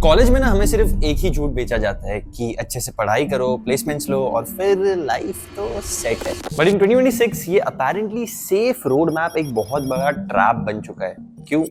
College में ना हमें सिर्फ एक ही झूठ बेचा जाता है कि अच्छे से पढ़ाई करो, प्लेसमेंट्स लो और फिर लाइफ तो सेट है। बट इन 2026 ये अपेरेंटली सेफ रोड मैप एक बहुत बड़ा ट्रैप बन चुका है। क्यों?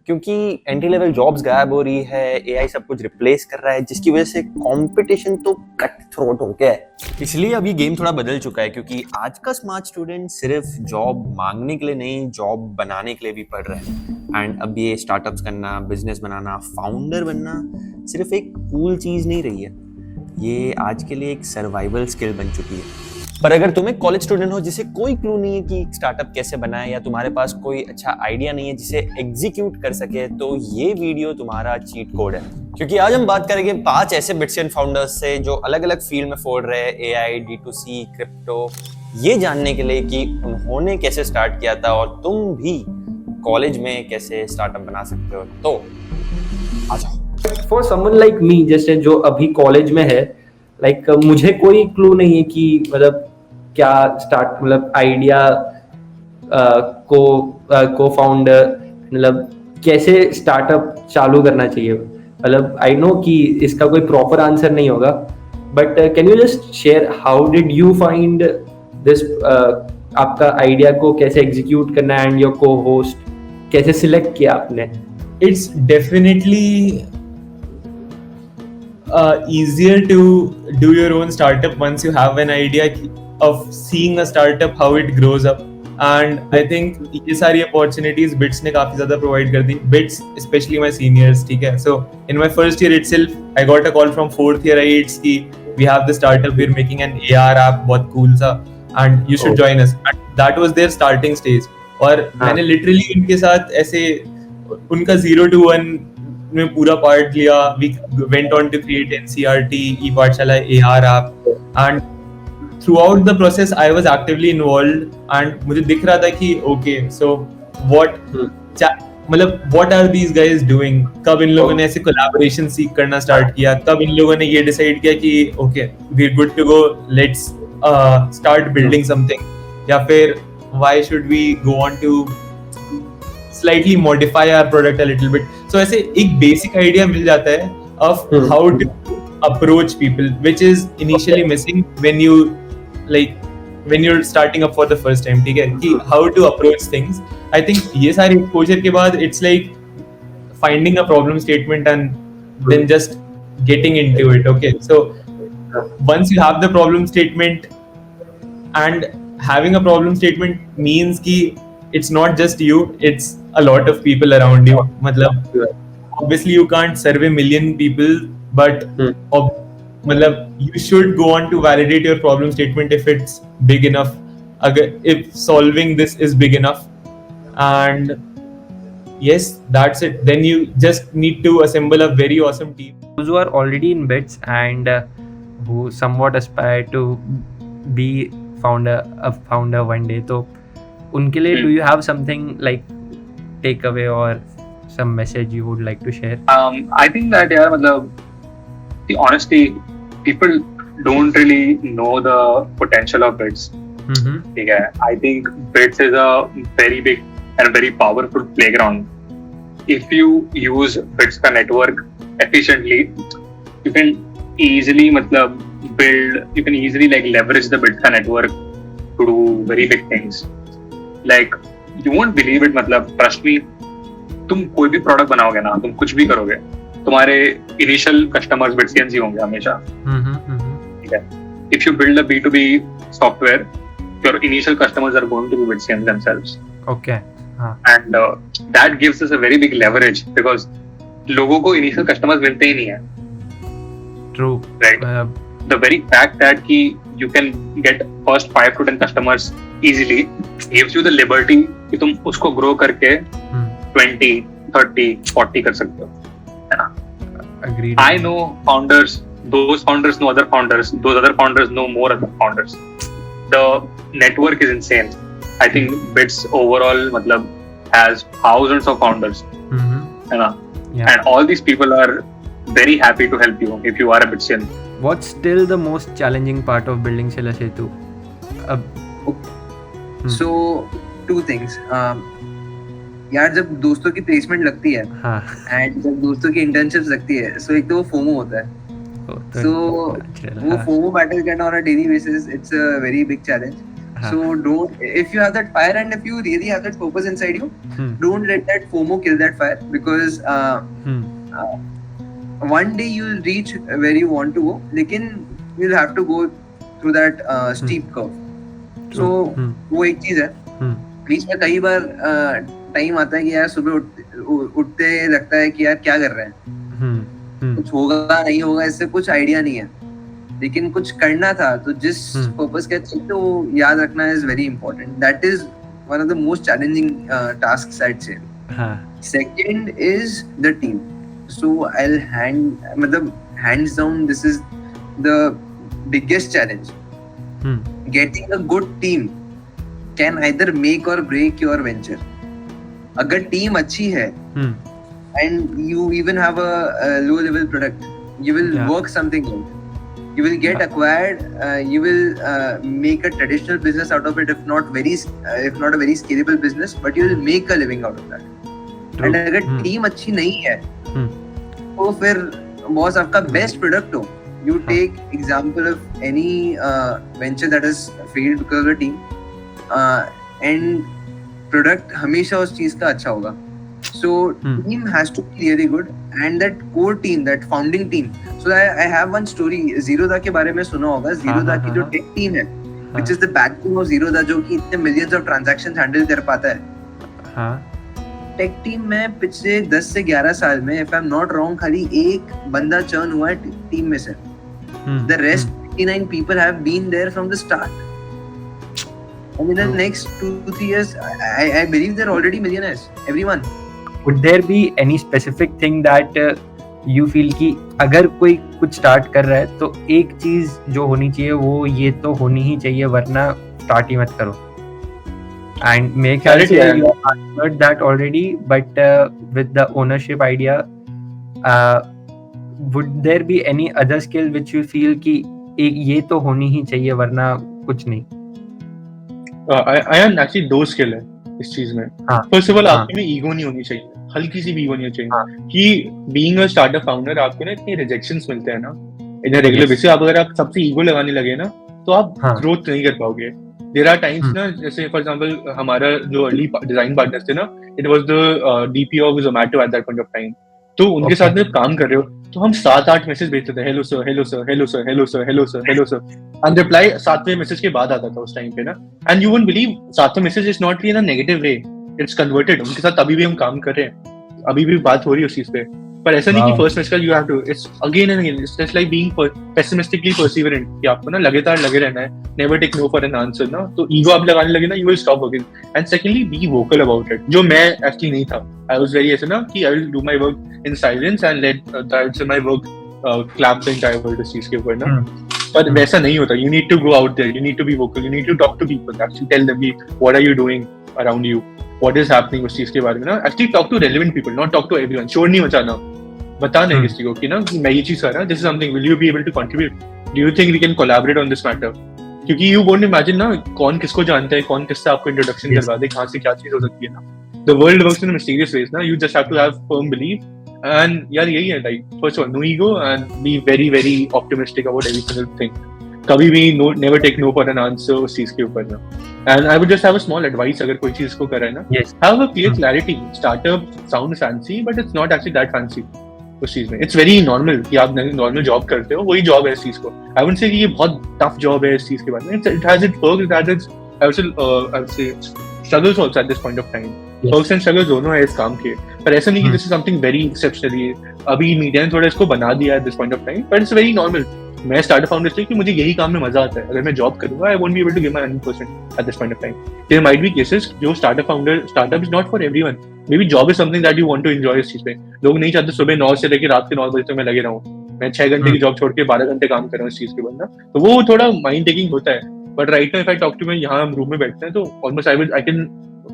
क्योंकि एंट्री लेवल जॉब्स गायब हो रही है, एआई सब कुछ रिप्लेस कर रहा है, जिसकी वजह से कंपटीशन तो कट थ्रोट हो गया है। इसलिए अब ये गेम थोड़ा बदल चुका है, क्योंकि आज का स्मार्ट स्टूडेंट सिर्फ जॉब मांगने के लिए नहीं, जॉब बनाने के लिए भी पढ़ रहा है। एंड अब ये स्टार्टअप्स करना, बिजनेस बनाना, फाउंडर बनना सिर्फ एक कूल चीज नहीं रही है, ये आज के लिए एक सर्वाइवल स्किल बन चुकी है। पर अगर तुम एक कॉलेज स्टूडेंट हो जिसे कोई क्लू नहीं है कि स्टार्टअप कैसे बनाए, या तुम्हारे पास कोई अच्छा आइडिया नहीं है जिसे एग्जीक्यूट कर सके, तो ये वीडियो तुम्हारा चीट कोड है। क्योंकि आज हम बात करेंगे 5 ऐसे बिट्सियन फाउंडर्स से जो अलग अलग फील्ड में फोड़ रहे हैं, एआई, D2C, क्रिप्टो, ये जानने के लिए कि उन्होंने कैसे स्टार्ट किया था और तुम भी कॉलेज में कैसे स्टार्टअप बना सकते हो। तो आ जाओ। फॉर समवन लाइक मी, जैसे जो अभी कॉलेज में है, मुझे कोई क्लू नहीं है कि मतलब क्या स्टार्ट, मतलब आइडिया को फाउंडर, मतलब कैसे स्टार्टअप चालू करना चाहिए। मतलब आई नो कि इसका कोई प्रॉपर आंसर नहीं होगा, but can you just share how did you find this, आपका आइडिया को कैसे एग्जीक्यूट करना है, एंड योर को होस्ट कैसे सिलेक्ट किया आपने? It's definitely easier to do your own startup once you have an idea of seeing a startup, how it grows up. And I think ये सारी opportunities BITS ने काफी ज़्यादा provide कर दी. BITS, especially my seniors, ठीक है. So in my first year itself, I got a call from 4th year IITs कि we have the startup, we're making an AR app, बहुत cool सा, and you should join us. And that was their starting stage. और मैंने literally उनके साथ ऐसे उनका 0 to 1 में पूरा पार्ट लिया. We went on to create NCRT, e-पाठशाला, AR app, and throughout the process I was actively involved. And मुझे दिख रहा था कि okay, so what are these guys doing? कब इन लोगों ने ऐसे collaboration सीख करना start किया? कब इन लोगों ने ये decide किया कि okay, we're good to go, let's start building something? या फिर why should we go on to slightly modify our product a little bit? So ऐसे एक basic idea मिल जाता है of how to approach people, which is initially missing when you're starting up for the first time. ठीक है कि how to approach things. I think ये सारी exposure के बाद it's like finding a problem statement and then just getting into it. Okay, so once you have the problem statement, and having a problem statement means कि it's not just you, it's a lot of people around you. मतलब obviously you can't serve a million people, but मतलब you should go on to validate your problem statement if it's big enough, if solving this is big enough. And yes, that's it. Then you just need to assemble a very awesome team. Those who are already in BITS and who somewhat aspire to be a founder one day, तो उनके लिए do you have something like takeaway or some message you would like to share? I think that the honesty, people don't really know the potential of BITS. ठीक है, I think BITS is a very big and very powerful playground. If you use BITS का network efficiently, you can easily you can easily leverage the BITS का network to do very big things. Like you won't believe it, trust me, तुम कोई भी product बनाओगे ना, तुम कुछ भी करोगे, तुम्हारे इनिशियल कस्टमर्स बिट्सियंस ही होंगे हमेशा. ठीक है, if you build a B2B software, your initial customers are going to be Bitsians themselves. Okay. And that gives us a very big leverage because लोगों को initial customers मिलते ही नहीं है. True. Right. The very fact that you can get first 5 to 10 customers easily gives you the liberty कि तुम उसको grow करके 20, 30, 40 कर सकते हो, है ना? Agreed. I know founders, those founders know other founders, those other founders know more other founders. The network is insane. I think BITS overall has thousands of founders, है ना? Yeah. And all these people are very happy to help you if you are a Bitsian. What's still the most challenging part of building Sila Setu? So, two things. यार जब दोस्तों की placement लगती है हाँ and जब दोस्तों की इंटर्नशिप्स लगती है, सो एक तो वो फोमो होता है. So वो FOMO battle करना on a daily basis, it's a very big challenge. So don't, if you have that fire and if you really have that purpose inside you, don't let that FOMO kill that fire, because one day you'll reach where you want to go, लेकिन you'll have to go through that steep curve. So वो एक चीज है. बीच में कई बार time आता है कि यार सुबह उठते लगता है कि यार क्या कर रहे हैं, कुछ होगा नहीं होगा इससे कुछ आइडिया नहीं है, लेकिन कुछ करना था तो जिस पर्पस के लिए तो याद रखना is very important. That is one of the most challenging tasks I'd say. Second is the team. So I'll hands down this is the biggest challenge. Getting a good team can either make or break your venture. अगर team अच्छी है and you even have a low level product, you will work something out, you will get acquired, you will make a traditional business out of it, if not a very scalable business, but you will make a living out of that. And अगर team अच्छी नहीं है तो फिर boss आपका best product हो, you take example of any venture that has failed because of the team, and product हमेशा उस चीज का अच्छा होगा. So team has to be really good, and that core team, that founding team. So I have one story. Zerodha के बारे में सुना होगा. Zerodha की जो tech team है, which is the backbone of Zerodha, जो कि इतने millions of transactions handle कर पाता है. Tech team में पिछले 10 से 11 साल में, if I'm not wrong, खाली एक बंदा churn हुआ है टीम में से. The rest 59 people have been there from the start. And in the next 2-3 years, I believe they're already millionaires. Everyone. Would there be any specific thing that you feel कि अगर कोई कुछ start कर रहा है तो एक चीज जो होनी चाहिए वो ये तो होनी ही चाहिए, वरना स्टार्ट ही मत करो? एंड मेरे ख्याल से you heard that already, but with the ownership idea, would there be any other skill which you feel कि ये तो होनी ही चाहिए वरना कुछ नहीं? आयन एक्चुअली दो स्किल है इस चीज में. फर्स्ट ऑफ ऑल आपके में ईगो नहीं होनी चाहिए, हल्की सी भी ईगो नहीं चाहिए. कि बीइंग अ स्टार्टअप फाउंडर आपको ना इतने रिजेक्शंस मिलते हैं ना इन रेगुलर बेसिस. आप अगर आप सबसे ईगो लगाने लगे ना तो आप ग्रोथ नहीं कर पाओगे. देयर आर टाइम्स ना, जैसे फॉर एग्जांपल हमारा जो अर्ली डिजाइन पार्टनर्स थे ना, it was the DPO of Zomato at that point of time. तो उनके साथ में काम कर रहे हो तो हम 7-8 मैसेज भेजते थे, hello sir, hello sir, hello sir, hello sir, hello sir, hello sir, and reply 7वें मैसेज के बाद आता था उस टाइम पे ना. एंड यू वोंट बिलीव 7वां message is not in a negative way, it's converted. उनके साथ अभी भी हम काम कर रहे हैं, अभी भी बात हो रही है उस चीज पे. पर ऐसा नहीं कि फर्स्ट मैसेज का you have to, it's again and again, it's just like being pessimistically perseverant कि आपको ना लगातार लगे रहना है, never take no for an answer ना. तो ईगो आप लगाने लगे ना, you will stop working. And secondly be vocal about it, जो मैं एक्चुअली नहीं था. आई वाज वेरी ऐसे ना कि I will do my work in silence and let that's my work clap the entire world इस चीज के ऊपर ना. पर वैसा नहीं होता. You need to go out there, you need to be vocal, you need to talk to people, actually tell them what are you doing around you, what is happening उस चीज के बारे में ना. Actually talk to relevant people, not talk to everyone. शोर नहीं मचाना, बताना किसी को कि ना कि मैं ये चीज कर रहा हूं, this is something, will you be able to contribute, do you think we can collaborate on this matter. क्योंकि यू वोंट इमेजिन ना कौन किसको जानता है, कौन किससे आपको इंट्रोडक्शन करवा दे, कहां से क्या चीज हो सकती है ना. The world works in mysterious ways ना. You just have to have firm belief. And यार यही है, like first of all no ego and be very very optimistic about every single thing. कभी भी never take no for an answer उस चीज के ऊपर ना. And I would just have a small advice, अगर कोई चीज को कर रहा है ना, have a clear clarity. Startup sound fancy but it's not actually that fancy उस चीज में. इट्स वेरी नॉर्मल कि आप नॉर्मल जॉब करते हो, वही जॉब है इस चीज को. आई वुडंट से कि ये बहुत टफ जॉब है इस चीज के बारे में. It has its perks, it has it's I would say struggles also at this point of time. Perks and struggles दोनों है इस काम के. पर ऐसा नहीं कि this is something very exceptional. अभी मीडिया ने थोड़ा इसको बना दिया है this point of time, but it's very normal. मैं स्टार्टअप फाउंडर इसलिए कि मुझे यही काम में मजा आता है. अगर मैं जॉब करूंगा, I won't be able to give my 100% at this point of time. There might be cases जो startup is not for everyone. Maybe job is something that you want to enjoy इस चीज पे. लोग नहीं चाहते सुबह 9 से लेकर रात के 9 बजे तक मैं लगे रहूं. मैं 6 घंटे की जॉब छोड़ के 12 घंटे काम कर रहा हूं इस चीज के बाद ना. तो वो थोड़ा माइंड टेकिंग होता है. But right now if I talk to, मैं यहाँ हम रूम में बैठते हैं तो almost I can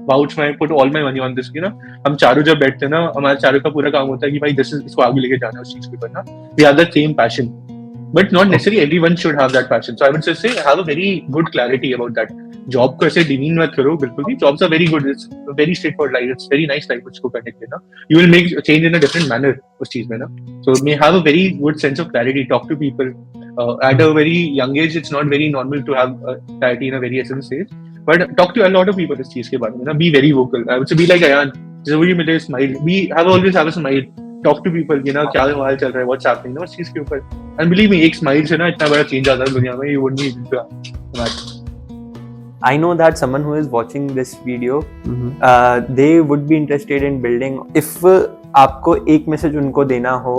vouch my put all my money on this कि ना हम चारों जब बैठते हैं ना, हमारे चारों का पूरा काम होता है कि भाई दिस इज, इसको आगे लेके जाना है उस चीज के ऊपर ना. We have the same passion, but not necessarily everyone should have that passion. So I would just say have a very good clarity about that. Job को ऐसे डिमीन मत करो बिल्कुल भी. Jobs are very good, it's very straightforward life, it's very nice life उसको करने के लिए ना. You will make change in a different manner उस चीज में ना. So may have a very good sense of clarity, talk to people. At a very young age, it's not very normal to have clarity in a very essential stage. But talk to a lot of people इस चीज के बारे में ना. Be very vocal. I would say be like Ayan. जैसे वही मिले smile. Always have a smile. Talk to people. You know क्या हाल चल रहा है, what's happening ना उस चीज के ऊपर. And believe me, एक smile से ना इतना बड़ा change आता है दुनिया में. You wouldn't be able to imagine. I know that someone who is watching this video, they would be interested in building. If आपको एक मैसेज उनको देना हो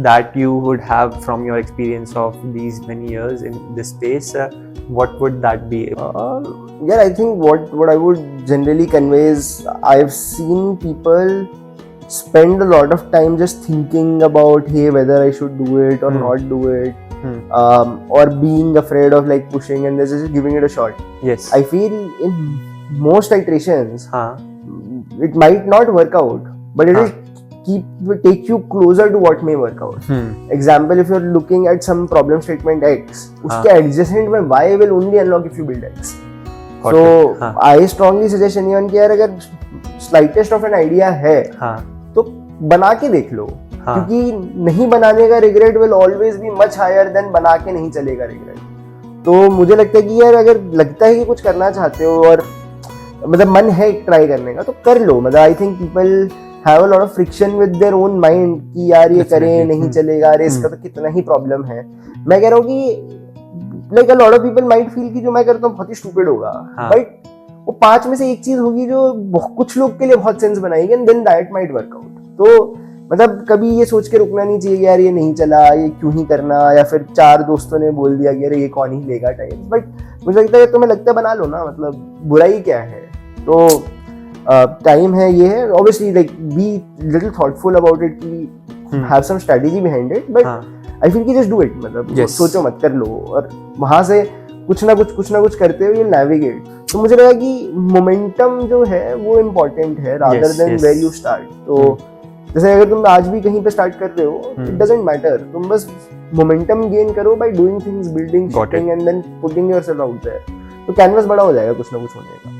that you would have from your experience of these many years in this space, what would that be? Yeah, I think what I would generally convey is I've seen people spend a lot of time just thinking about, hey, whether I should do it or not do it, or being afraid of like pushing and just giving it a shot. Yes. I feel in most iterations, it might not work out, but it will take you closer to what may work out. Example, if you're looking at some problem statement X, उसके adjacent में Y will only unlock if you build X. So I strongly suggest anyone कि यार अगर slightest of an idea है तो बना के देख लो, क्योंकि नहीं बनाने का regret will always be much higher than बना के नहीं चलेगा regret. तो मुझे लगता है कि यार अगर लगता है कि कुछ करना चाहते हो और मतलब मन है ट्राई करने का तो कर लो. मतलब I think people have a lot of friction with their own mind कि यार ये करें नहीं चलेगा, अरे इसका तो कितना ही प्रॉब्लम है. मैं कह रहा हूँ कि like a lot of people might feel कि जो मैं करता हूँ बहुत ही stupid होगा, but वो 5 में से एक चीज होगी जो कुछ लोग के लिए बहुत सेंस बनाएगी and then that might work out. तो मतलब कभी ये सोच के रुकना नहीं चाहिए कि यार ये नहीं चला, ये क्यों ही करना, या फिर 4 दोस्तों ने बोल दिया कि अरे ये कौन ही लेगा टाइम. बट मुझे लगता है तुम्हें लगता है बना लो ना, मतलब बुराई क्या है. तो टाइम है, ये है. Obviously like be little thoughtful about it कि have some strategy behind it, but I feel कि जस्ट डू इट. मतलब सोचो मत, कर लो और वहां से कुछ ना कुछ करते हुए नेविगेट. तो मुझे लगा कि मोमेंटम जो है वो इम्पोर्टेंट है rather than where you start. तो जैसे अगर तुम आज भी कहीं पे स्टार्ट कर रहे हो, इट डजंट मैटर, तुम बस मोमेंटम गेन करो by doing things, building and then putting yourself out there. तो कैनवस बड़ा हो जाएगा कुछ ना कुछ होने का.